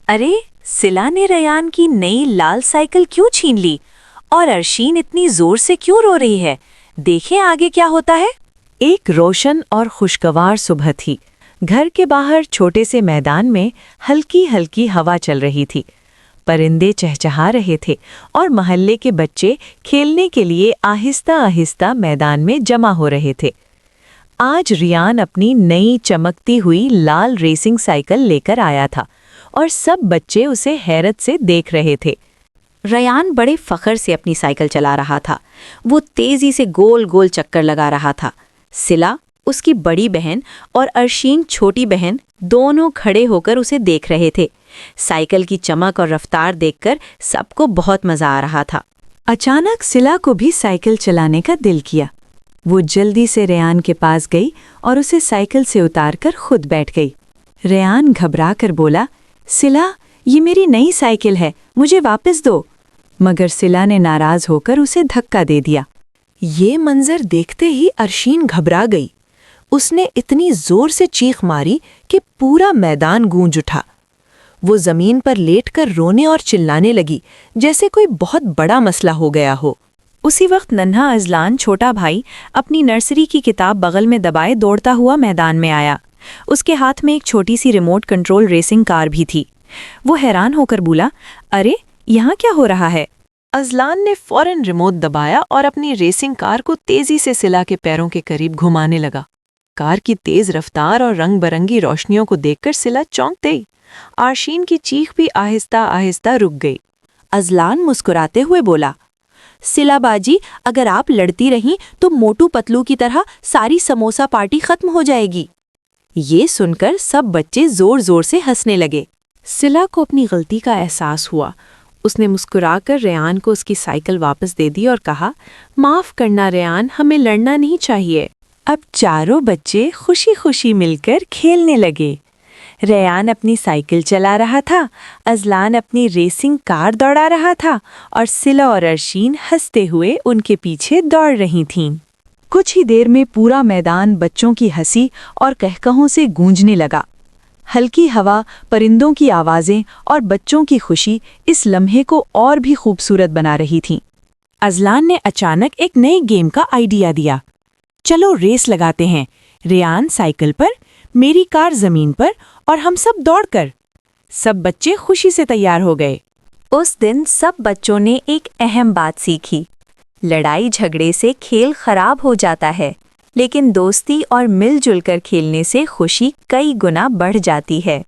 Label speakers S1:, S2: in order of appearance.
S1: अरे, सिला ने रेयान की नई लाल साइकिल क्यों छीन ली? और अर्शीन इतनी जोर से क्यों रो रही है? देखें आगे क्या होता है।
S2: एक रोशन और खुशगवार सुबह थी। घर के बाहर छोटे से मैदान में हल्की हल्की हवा चल रही थी। परिंदे चहचहा रहे थे और मोहल्ले के बच्चे खेलने के लिए आहिस्ता आहिस्ता मैदान में जमा हो रहे थे। आज रियान अपनी नई चमकती हुई लाल रेसिंग साइकिल लेकर आया था और सब बच्चे उसे हैरत से देख रहे थे।
S1: रेयान बड़े फखर से अपनी साइकिल चला रहा था। वो तेजी से गोल गोल चक्कर लगा रहा था। सिला, उसकी बड़ी बहन, और अर्शीन छोटी बहन दोनों खड़े होकर उसे देख रहे थे। साइकिल की चमक और रफ्तार देखकर सबको बहुत मजा आ रहा था।
S2: अचानक सिला को भी साइकिल चलाने का दिल किया। वो जल्दी से रेयान के पास गई और उसे साइकिल से उतारकर खुद बैठ गई। रेयान घबरा कर बोला, सिला, ये मेरी नई साइकिल है, मुझे वापस दो। मगर सिला ने नाराज होकर उसे धक्का दे दिया। ये मंजर देखते ही अर्शीन घबरा गई। उसने इतनी जोर से चीख मारी कि पूरा मैदान गूंज उठा। वो जमीन पर लेटकर रोने और चिल्लाने लगी, जैसे कोई बहुत बड़ा मसला हो गया हो। उसी वक्त नन्हा अजलान, छोटा भाई, अपनी नर्सरी की किताब बगल में दबाए दौड़ता हुआ मैदान में आया। उसके हाथ में एक छोटी सी रिमोट कंट्रोल रेसिंग कार भी थी। वो हैरान होकर बोला, अरे, यहाँ क्या हो रहा है? अजलान ने फौरन रिमोट दबाया और अपनी रेसिंग कार को तेजी से सिला के पैरों के करीब घुमाने लगा। कार की तेज रफ्तार और रंग बरंगी रोशनियों को देखकर सिला चौंक गई। अर्शीन की चीख भी आहिस्ता आहिस्ता रुक गई। अजलान मुस्कुराते हुए बोला, सिला बाजी, अगर आप लड़ती रहीं तो मोटू पतलू की तरह सारी समोसा पार्टी खत्म हो जाएगी। ये सुनकर सब बच्चे जोर जोर से हंसने लगे। सिला को अपनी गलती का एहसास हुआ। उसने मुस्कुराकर रेयान को उसकी साइकिल वापस दे दी और कहा, माफ करना रेयान, हमें लड़ना नहीं चाहिए। अब चारों बच्चे खुशी खुशी मिलकर खेलने लगे। रेयान अपनी साइकिल चला रहा था, अजलान अपनी रेसिंग कार दौड़ा रहा था और सिला और अर्शीन हंसते हुए उनके पीछे दौड़ रही थीं। कुछ ही देर में पूरा मैदान बच्चों की हंसी और कहकहों से गूंजने लगा। हल्की हवा, परिंदों की आवाज़ें और बच्चों की खुशी इस लम्हे को और भी खूबसूरत बना रही थीं। अजलान ने अचानक एक नए गेम का आइडिया दिया। चलो रेस लगाते हैं, रेयान साइकिल पर, मेरी कार जमीन पर और हम सब दौड़कर। सब बच्चे खुशी से तैयार हो गए।
S1: उस दिन सब बच्चों ने एक अहम बात सीखी। लड़ाई झगड़े से खेल खराब हो जाता है, लेकिन दोस्ती और मिलजुल कर खेलने से खुशी कई गुना बढ़ जाती है।